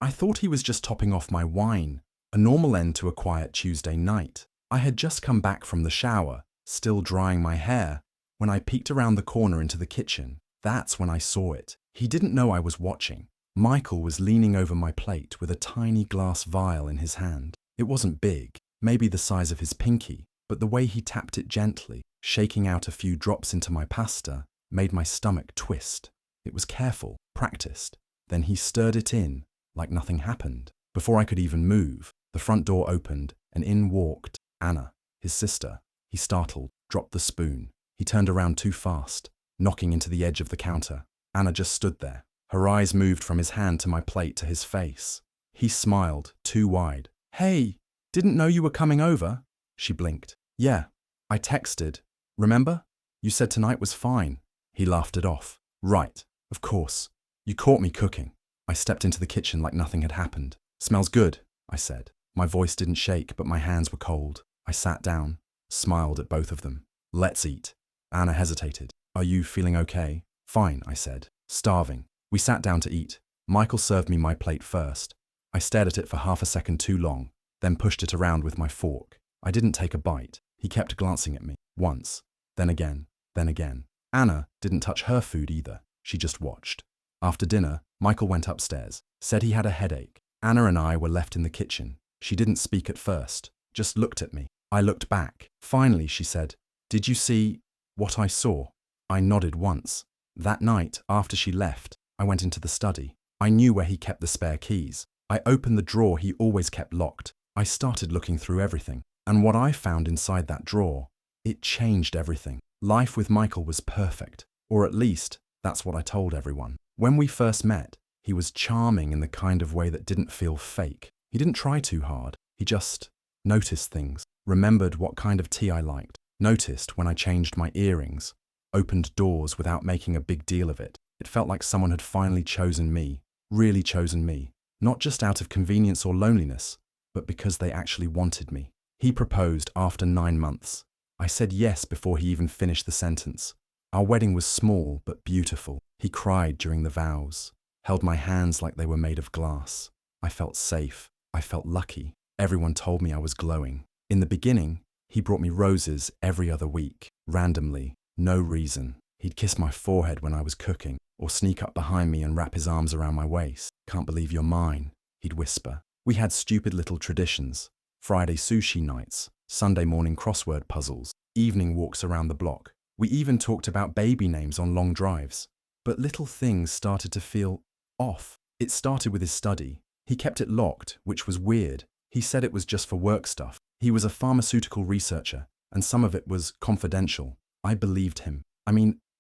I thought he was just topping off my wine, a normal end to a quiet Tuesday night. I had just come back from the shower, still drying my hair, when I peeked around the corner into the kitchen. That's when I saw it. He didn't know I was watching. Michael was leaning over my plate with a tiny glass vial in his hand. It wasn't big, maybe the size of his pinky, but the way he tapped it gently, shaking out a few drops into my pasta, made my stomach twist. It was careful, practiced. Then he stirred it in, like nothing happened. Before I could even move, the front door opened and in walked Anna, his sister. He startled, dropped the spoon. He turned around too fast, knocking into the edge of the counter. Anna just stood there. Her eyes moved from his hand to my plate to his face. He smiled, too wide. "Hey, didn't know you were coming over." She blinked. "Yeah, I texted. Remember? You said tonight was fine." He laughed it off. "Right, of course. You caught me cooking." I stepped into the kitchen like nothing had happened. "Smells good," I said. My voice didn't shake, but my hands were cold. I sat down, smiled at both of them. "Let's eat." Anna hesitated. "Are you feeling okay?" "Fine," I said. "Starving." We sat down to eat. Michael served me my plate first. I stared at it for half a second too long, then pushed it around with my fork. I didn't take a bite. He kept glancing at me, once, then again, then again. Anna didn't touch her food either. She just watched. After dinner, Michael went upstairs, said he had a headache. Anna and I were left in the kitchen. She didn't speak at first, just looked at me. I looked back. Finally, she said, "Did you see what I saw?" I nodded once. That night, after she left, I went into the study. I knew where he kept the spare keys. I opened the drawer he always kept locked. I started looking through everything. And what I found inside that drawer, it changed everything. Life with Michael was perfect. Or at least, that's what I told everyone. When we first met, he was charming in the kind of way that didn't feel fake. He didn't try too hard. He just noticed things, remembered what kind of tea I liked, noticed when I changed my earrings, opened doors without making a big deal of it. It felt like someone had finally chosen me, really chosen me, not just out of convenience or loneliness, but because they actually wanted me. He proposed after 9 months. I said yes before he even finished the sentence. Our wedding was small but beautiful. He cried during the vows, held my hands like they were made of glass. I felt safe. I felt lucky. Everyone told me I was glowing. In the beginning, he brought me roses every other week, randomly, no reason. He'd kiss my forehead when I was cooking, or sneak up behind me and wrap his arms around my waist. "Can't believe you're mine," he'd whisper. We had stupid little traditions. Friday sushi nights, Sunday morning crossword puzzles, evening walks around the block. We even talked about baby names on long drives. But little things started to feel off. It started with his study. He kept it locked, which was weird. He said it was just for work stuff. He was a pharmaceutical researcher, and some of it was confidential. I believed him.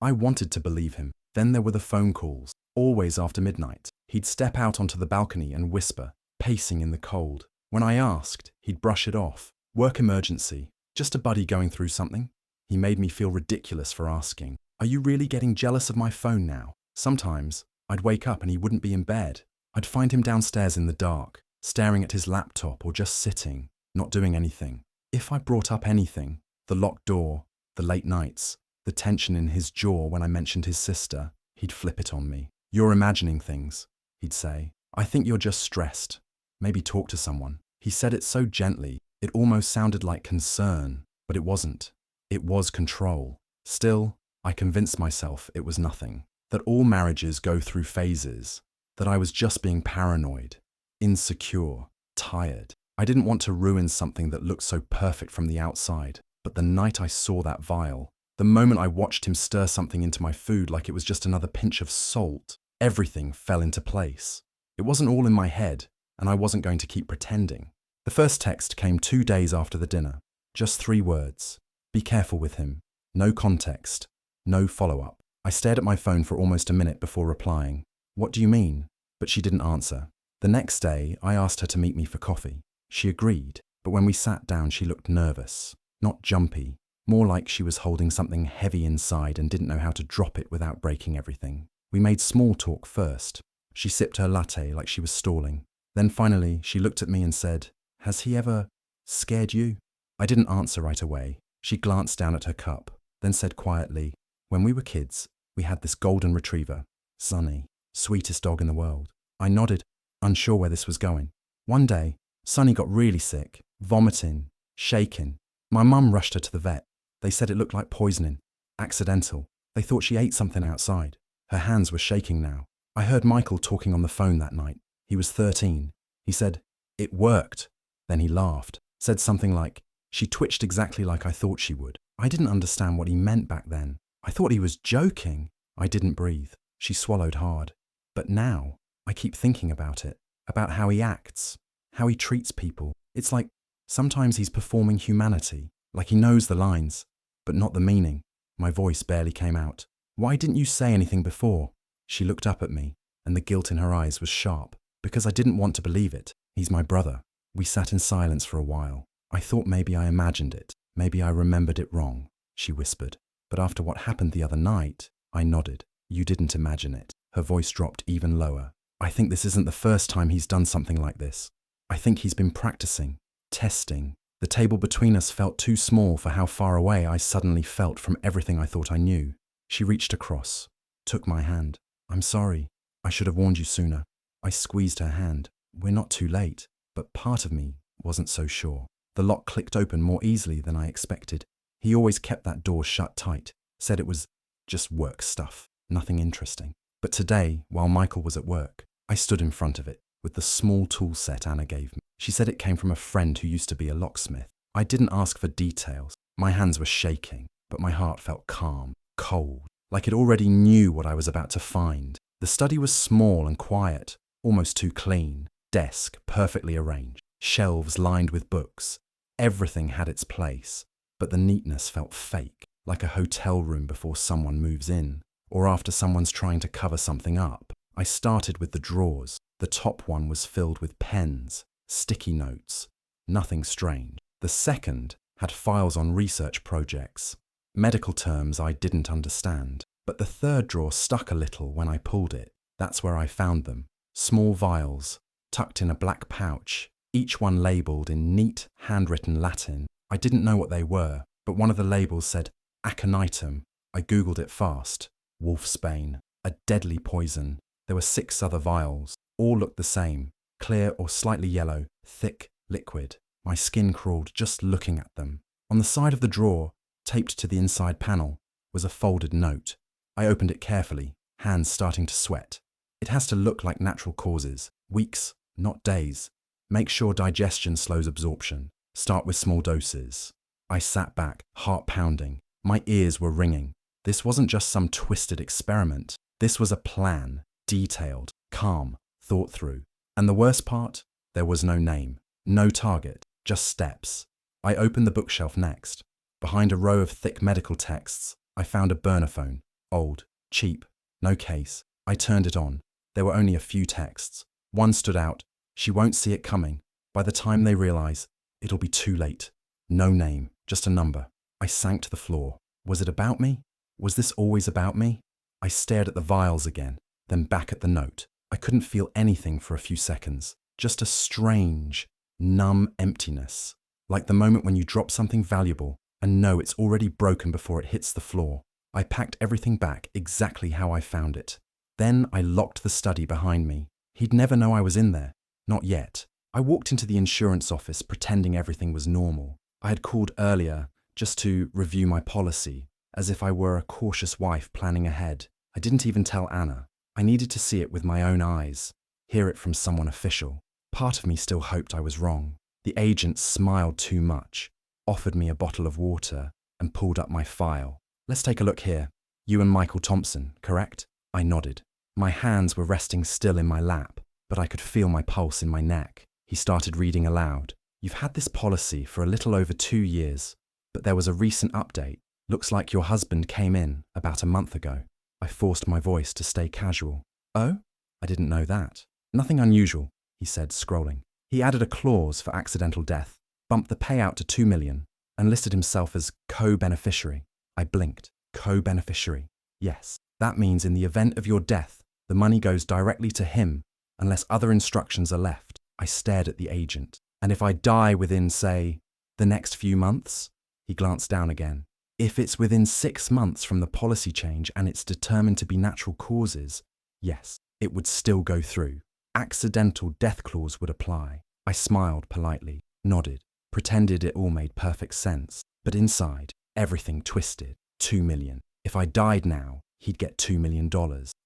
I wanted to believe him. Then there were the phone calls, always after midnight. He'd step out onto the balcony and whisper, pacing in the cold. When I asked, he'd brush it off. "Work emergency. Just a buddy going through something." He made me feel ridiculous for asking. "Are you really getting jealous of my phone now?" Sometimes, I'd wake up and he wouldn't be in bed. I'd find him downstairs in the dark, staring at his laptop or just sitting, not doing anything. If I brought up anything, the locked door, the late nights, the tension in his jaw when I mentioned his sister, he'd flip it on me. "You're imagining things," he'd say. "I think you're just stressed. Maybe talk to someone." He said it so gently, it almost sounded like concern, but it wasn't. It was control. Still, I convinced myself it was nothing, that all marriages go through phases, that I was just being paranoid, insecure, tired. I didn't want to ruin something that looked so perfect from the outside. But the night I saw that vial, the moment I watched him stir something into my food like it was just another pinch of salt, everything fell into place. It wasn't all in my head, and I wasn't going to keep pretending. The first text came 2 days after the dinner. Just 3 words. "Be careful with him." No context. No follow-up. I stared at my phone for almost a minute before replying. "What do you mean?" But she didn't answer. The next day, I asked her to meet me for coffee. She agreed, but when we sat down, she looked nervous. Not jumpy, more like she was holding something heavy inside and didn't know how to drop it without breaking everything. We made small talk first. She sipped her latte like she was stalling. Then finally, she looked at me and said, "Has he ever scared you?" I didn't answer right away. She glanced down at her cup, then said quietly, "When we were kids, we had this golden retriever, Sunny, sweetest dog in the world." I nodded. unsure where this was going. One day, Sunny got really sick, vomiting, shaking. My mum rushed her to the vet. They said it looked like poisoning. Accidental. They thought she ate something outside. Her hands were shaking now. I heard Michael talking on the phone that night. He was 13. He said, "It worked." Then he laughed. Said something like, "She twitched exactly like I thought she would." I didn't understand what he meant back then. I thought he was joking. I didn't breathe. She swallowed hard. But now, I keep thinking about it. About how he acts. How he treats people. It's like sometimes he's performing humanity. Like he knows the lines, but not the meaning. My voice barely came out. "Why didn't you say anything before?" She looked up at me, and the guilt in her eyes was sharp. Because I didn't want to believe it. He's my brother. We sat in silence for a while. I thought maybe I imagined it. Maybe I remembered it wrong, she whispered. But after what happened the other night, I nodded. "You didn't imagine it." Her voice dropped even lower. "I think this isn't the first time he's done something like this. I think he's been practicing, testing." The table between us felt too small for how far away I suddenly felt from everything I thought I knew. She reached across, took my hand. "I'm sorry. I should have warned you sooner." I squeezed her hand. "We're not too late." But part of me wasn't so sure. The lock clicked open more easily than I expected. He always kept that door shut tight, said it was just work stuff, nothing interesting. But today, while Michael was at work, I stood in front of it with the small tool set Anna gave me. She said it came from a friend who used to be a locksmith. I didn't ask for details. My hands were shaking, but my heart felt calm, cold, like it already knew what I was about to find. The study was small and quiet, almost too clean. Desk perfectly arranged, shelves lined with books. Everything had its place, but the neatness felt fake, like a hotel room before someone moves in, or after someone's trying to cover something up. I started with the drawers. The top one was filled with pens, sticky notes, nothing strange. The second had files on research projects, medical terms I didn't understand. But the third drawer stuck a little when I pulled it. That's where I found them. Small vials, tucked in a black pouch, each one labelled in neat, handwritten Latin. I didn't know what they were, but one of the labels said aconitum. I googled it fast. Wolfsbane, a deadly poison. There were 6 other vials. All looked the same, clear or slightly yellow, thick, liquid. My skin crawled just looking at them. On the side of the drawer, taped to the inside panel, was a folded note. I opened it carefully, hands starting to sweat. "It has to look like natural causes. Weeks, not days. Make sure digestion slows absorption. Start with small doses." I sat back, heart pounding. My ears were ringing. This wasn't just some twisted experiment. This was a plan, detailed, calm, thought through. And the worst part? There was no name, no target, just steps. I opened the bookshelf next. Behind a row of thick medical texts, I found a burner phone. Old, cheap, no case. I turned it on. There were only a few texts. One stood out. "She won't see it coming. By the time they realize, it'll be too late." No name, just a number. I sank to the floor. Was it about me? Was this always about me? I stared at the vials again, then back at the note. I couldn't feel anything for a few seconds. Just a strange, numb emptiness. Like the moment when you drop something valuable and know it's already broken before it hits the floor. I packed everything back exactly how I found it. Then I locked the study behind me. He'd never know I was in there. Not yet. I walked into the insurance office pretending everything was normal. I had called earlier just to review my policy, as if I were a cautious wife planning ahead. I didn't even tell Anna. I needed to see it with my own eyes, hear it from someone official. Part of me still hoped I was wrong. The agent smiled too much, offered me a bottle of water, and pulled up my file. "Let's take a look here. You and Michael Thompson, correct?" I nodded. My hands were resting still in my lap, but I could feel my pulse in my neck. He started reading aloud. "You've had this policy for a little over 2 years, but there was a recent update. Looks like your husband came in about a month ago." I forced my voice to stay casual. "Oh? I didn't know that." "Nothing unusual," he said, scrolling. He added a clause for accidental death, bumped the payout to 2 million, and listed himself as co-beneficiary. I blinked. Co-beneficiary. Yes, that means in the event of your death, the money goes directly to him unless other instructions are left. I stared at the agent. "And if I die within, say, the next few months?" He glanced down again. "If it's within 6 months from the policy change and it's determined to be natural causes, yes, it would still go through. accidental death clause would apply. I smiled politely, nodded, pretended it all made perfect sense. But inside, everything twisted. 2 million. If I died now, he'd get $2 million.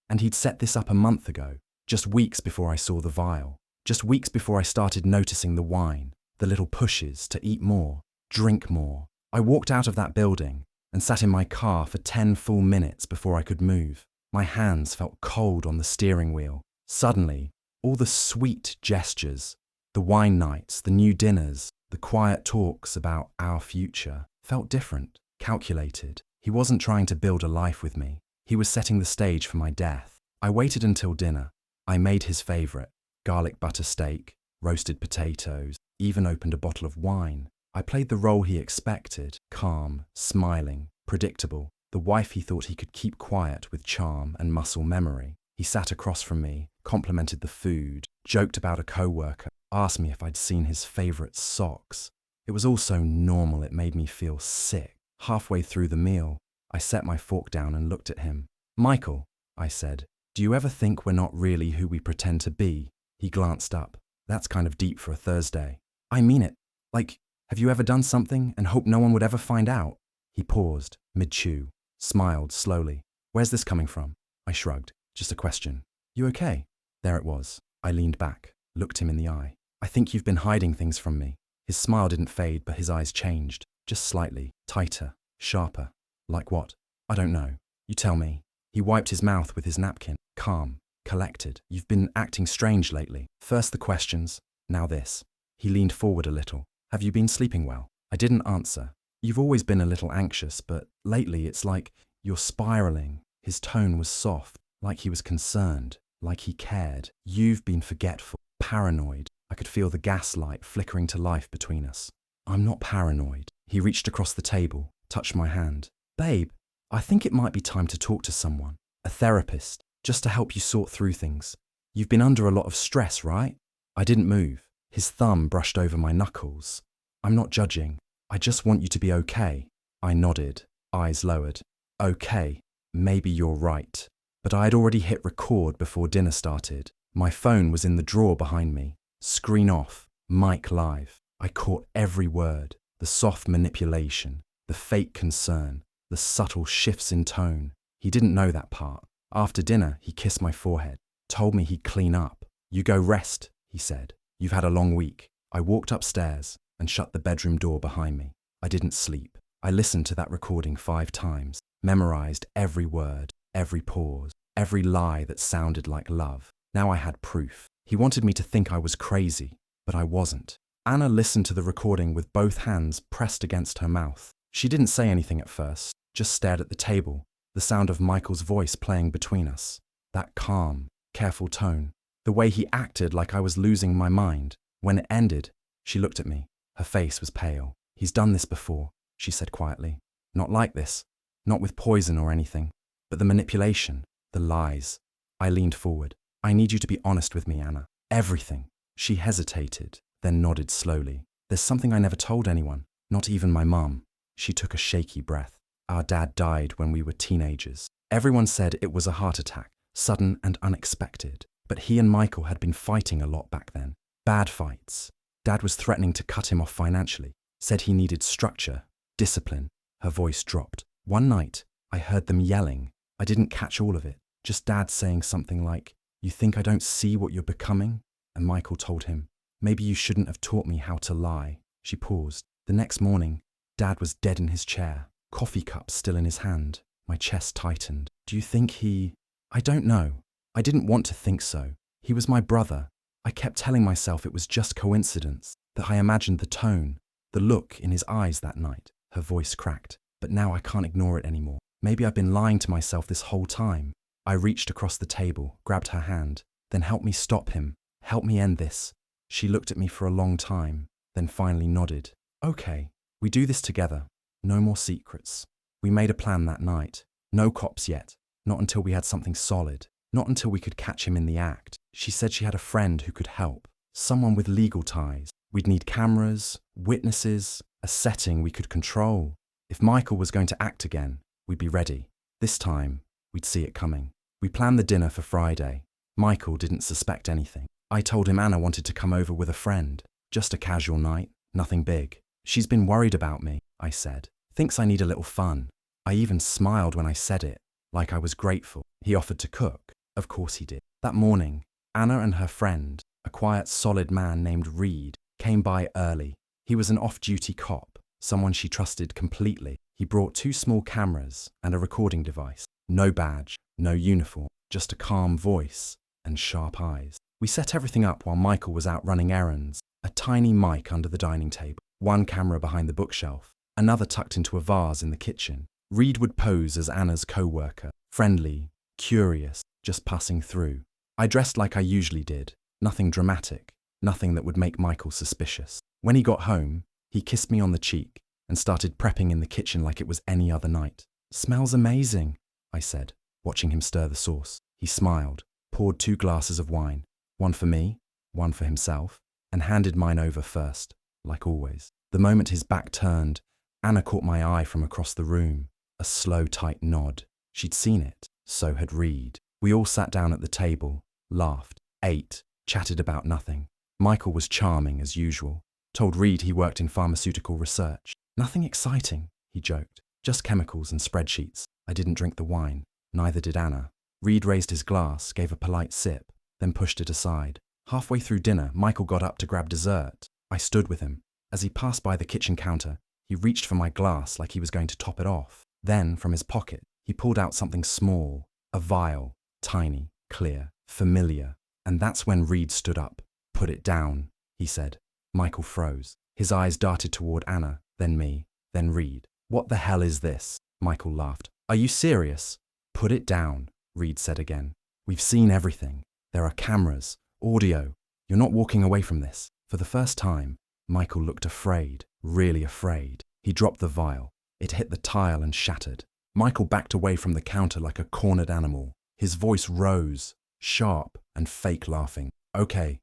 And he'd set this up a month ago, just weeks before I saw the vial. Just weeks before I started noticing the wine, the little pushes to eat more, drink more. I walked out of that building and sat in my car for 10 full minutes before I could move. My hands felt cold on the steering wheel. Suddenly, all the sweet gestures, the wine nights, the new dinners, the quiet talks about our future, felt different, calculated. He wasn't trying to build a life with me. He was setting the stage for my death. I waited until dinner. I made his favorite, garlic butter steak, roasted potatoes, even opened a bottle of wine. I played the role he expected, calm, smiling, predictable, the wife he thought he could keep quiet with charm and muscle memory. He sat across from me, complimented the food, joked about a coworker, asked me if I'd seen his favorite socks. It was all so normal it made me feel sick. Halfway through the meal, I set my fork down and looked at him. "Michael," I said, "do you ever think we're not really who we pretend to be?" He glanced up. "That's kind of deep for a Thursday." "I mean it. Like, have you ever done something and hoped no one would ever find out?" He paused, mid-chew, smiled slowly. "Where's this coming from?" I shrugged. "Just a question. You okay?" There it was. I leaned back, looked him in the eye. "I think you've been hiding things from me." His smile didn't fade, but his eyes changed, just slightly, tighter, sharper. "Like what?" "I don't know. You tell me." He wiped his mouth with his napkin, calm, collected. "You've been acting strange lately. First the questions, now this." He leaned forward a little. "Have you been sleeping well?" I didn't answer. "You've always been a little anxious, but lately it's like you're spiraling." His tone was soft, like he was concerned, like he cared. "You've been forgetful, paranoid." I could feel the gaslight flickering to life between us. "I'm not paranoid." He reached across the table, touched my hand. "Babe, I think it might be time to talk to someone. A therapist, just to help you sort through things. You've been under a lot of stress, right?" I didn't move. His thumb brushed over my knuckles. "I'm not judging. I just want you to be okay." I nodded, eyes lowered. "Okay, maybe you're right." But I had already hit record before dinner started. My phone was in the drawer behind me. Screen off, mic live. I caught every word, the soft manipulation, the fake concern, the subtle shifts in tone. He didn't know that part. After dinner, he kissed my forehead, told me he'd clean up. "You go rest," he said. "You've had a long week." I walked upstairs and shut the bedroom door behind me. I didn't sleep. I listened to that recording 5 times, memorized every word, every pause, every lie that sounded like love. Now I had proof. He wanted me to think I was crazy, but I wasn't. Anna listened to the recording with both hands pressed against her mouth. She didn't say anything at first, just stared at the table, the sound of Michael's voice playing between us. That calm, careful tone, the way he acted like I was losing my mind. When it ended, she looked at me. Her face was pale. "He's done this before," she said quietly. "Not like this, not with poison or anything, but the manipulation, the lies." I leaned forward. "I need you to be honest with me, Anna. Everything." She hesitated, then nodded slowly. "There's something I never told anyone, not even my mum." She took a shaky breath. "Our dad died when we were teenagers. Everyone said it was a heart attack, sudden and unexpected. But he and Michael had been fighting a lot back then. Bad fights. Dad was threatening to cut him off financially, said he needed structure, discipline." Her voice dropped. "One night, I heard them yelling. I didn't catch all of it. Just Dad saying something like, 'You think I don't see what you're becoming?' And Michael told him, 'Maybe you shouldn't have taught me how to lie.'" She paused. "The next morning, Dad was dead in his chair, coffee cup still in his hand." My chest tightened. "Do you think he—" "I don't know. I didn't want to think so. He was my brother. I kept telling myself it was just coincidence, that I imagined the tone, the look in his eyes that night." Her voice cracked. "But now I can't ignore it anymore. Maybe I've been lying to myself this whole time." I reached across the table, grabbed her hand. "Then help me stop him. Help me end this." She looked at me for a long time, then finally nodded. "Okay, we do this together. No more secrets." We made a plan that night. No cops yet. Not until we had something solid. Not until we could catch him in the act. She said she had a friend who could help. Someone with legal ties. We'd need cameras, witnesses, a setting we could control. If Michael was going to act again, we'd be ready. This time, we'd see it coming. We planned the dinner for Friday. Michael didn't suspect anything. I told him Anna wanted to come over with a friend. Just a casual night, nothing big. She's been worried about me, I said. Thinks I need a little fun. I even smiled when I said it, like I was grateful. He offered to cook. Of course he did. That morning, Anna and her friend, a quiet, solid man named Reed, came by early. He was an off-duty cop, someone she trusted completely. He brought 2 small cameras and a recording device. No badge, no uniform, just a calm voice and sharp eyes. We set everything up while Michael was out running errands. A tiny mic under the dining table, 1 camera behind the bookshelf, another tucked into a vase in the kitchen. Reed would pose as Anna's co-worker, friendly, curious, just passing through. I dressed like I usually did, nothing dramatic, nothing that would make Michael suspicious. When he got home, he kissed me on the cheek and started prepping in the kitchen like it was any other night. "Smells amazing," I said, watching him stir the sauce. He smiled, poured 2 glasses of wine, one for me, one for himself, and handed mine over first, like always. The moment his back turned, Anna caught my eye from across the room. A slow, tight nod. She'd seen it. So had Reed. We all sat down at the table, laughed, ate, chatted about nothing. Michael was charming as usual. Told Reed he worked in pharmaceutical research. Nothing exciting, he joked. Just chemicals and spreadsheets. I didn't drink the wine. Neither did Anna. Reed raised his glass, gave a polite sip, then pushed it aside. Halfway through dinner, Michael got up to grab dessert. I stood with him. As he passed by the kitchen counter, he reached for my glass like he was going to top it off. Then, from his pocket, he pulled out something small, a vial, tiny, clear, familiar. And that's when Reed stood up. "Put it down," he said. Michael froze. His eyes darted toward Anna, then me, then Reed. "What the hell is this?" Michael laughed. "Are you serious?" "Put it down," Reed said again. "We've seen everything. There are cameras, audio. You're not walking away from this." For the first time, Michael looked afraid, really afraid. He dropped the vial. It hit the tile and shattered. Michael backed away from the counter like a cornered animal. His voice rose, sharp and fake laughing. Okay,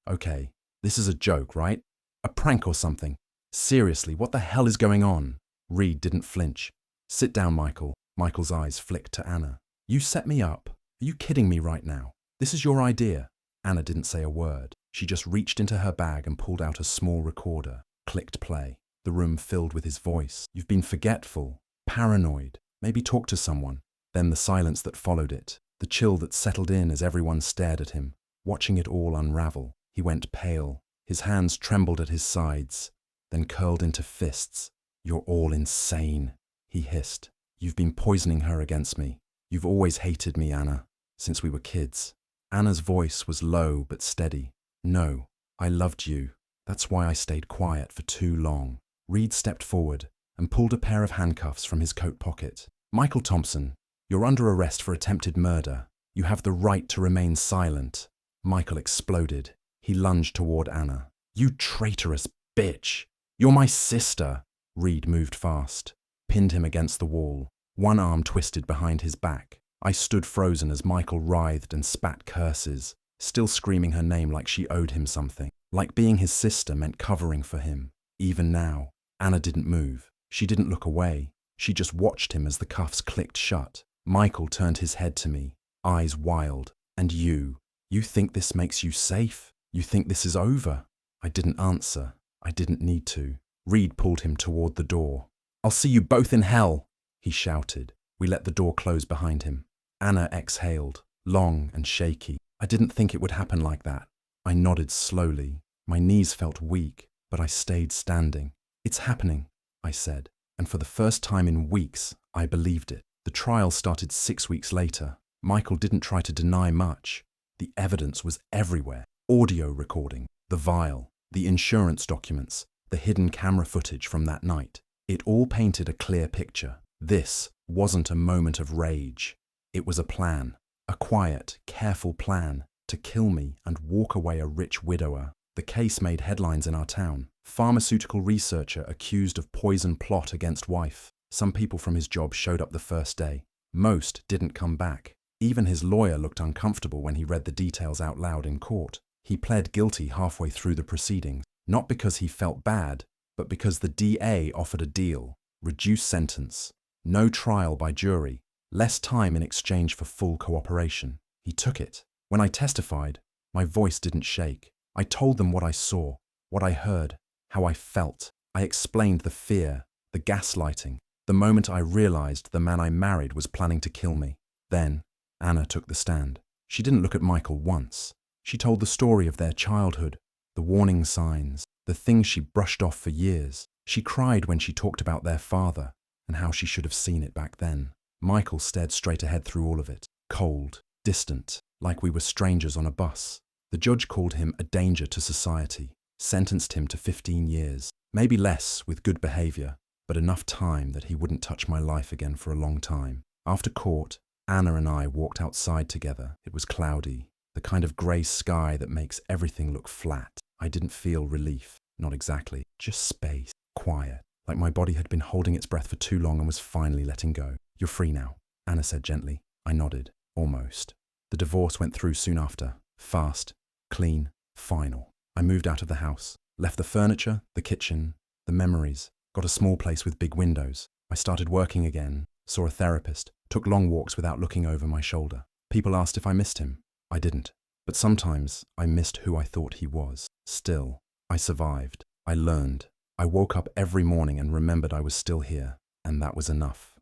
this is a joke, right? A prank or something. Seriously, what the hell is going on?" Reed didn't flinch. "Sit down, Michael." Michael's eyes flicked to Anna. "You set me up. Are you kidding me right now? This is your idea." Anna didn't say a word. She just reached into her bag and pulled out a small recorder. Clicked play. The room filled with his voice. "You've been forgetful, paranoid. Maybe talk to someone." Then the silence that followed it. The chill that settled in as everyone stared at him, watching it all unravel. He went pale. His hands trembled at his sides, then curled into fists. "You're all insane," he hissed. "You've been poisoning her against me. You've always hated me, Anna, since we were kids." Anna's voice was low but steady. "No, I loved you. That's why I stayed quiet for too long." Reed stepped forward and pulled a pair of handcuffs from his coat pocket. "Michael Thompson, you're under arrest for attempted murder. You have the right to remain silent." Michael exploded. He lunged toward Anna. "You traitorous bitch! You're my sister!" Reed moved fast, pinned him against the wall. One arm twisted behind his back. I stood frozen as Michael writhed and spat curses, still screaming her name like she owed him something, like being his sister meant covering for him. Even now, Anna didn't move. She didn't look away. She just watched him as the cuffs clicked shut. Michael turned his head to me, eyes wild. "And you think this makes you safe? You think this is over?" I didn't answer. I didn't need to. Reed pulled him toward the door. "I'll see you both in hell," he shouted. We let the door close behind him. Anna exhaled, long and shaky. I didn't think it would happen like that. I nodded slowly. My knees felt weak, but I stayed standing. "It's happening," I said, and for the first time in weeks, I believed it. The trial started 6 weeks later. Michael didn't try to deny much. The evidence was everywhere. Audio recording, the vial, the insurance documents, the hidden camera footage from that night. It all painted a clear picture. This wasn't a moment of rage. It was a plan, a quiet, careful plan to kill me and walk away a rich widower. The case made headlines in our town. Pharmaceutical researcher accused of poison plot against wife. Some people from his job showed up the first day. Most didn't come back. Even his lawyer looked uncomfortable when he read the details out loud in court. He pled guilty halfway through the proceedings, not because he felt bad, but because the DA offered a deal. Reduced sentence, no trial by jury, less time in exchange for full cooperation. He took it. When I testified, my voice didn't shake. I told them what I saw, what I heard, how I felt. I explained the fear, the gaslighting, the moment I realized the man I married was planning to kill me. Then, Anna took the stand. She didn't look at Michael once. She told the story of their childhood, the warning signs, the things she brushed off for years. She cried when she talked about their father and how she should have seen it back then. Michael stared straight ahead through all of it, cold, distant, like we were strangers on a bus. The judge called him a danger to society, sentenced him to 15 years, maybe less with good behavior, but enough time that he wouldn't touch my life again for a long time. After court, Anna and I walked outside together. It was cloudy, the kind of grey sky that makes everything look flat. I didn't feel relief, not exactly, just space, quiet, like my body had been holding its breath for too long and was finally letting go. You're free now, Anna said gently. I nodded, almost. The divorce went through soon after, fast, clean, final. I moved out of the house, left the furniture, the kitchen, the memories, got a small place with big windows. I started working again, saw a therapist, took long walks without looking over my shoulder. People asked if I missed him. I didn't. But sometimes I missed who I thought he was. Still, I survived. I learned. I woke up every morning and remembered I was still here, and that was enough.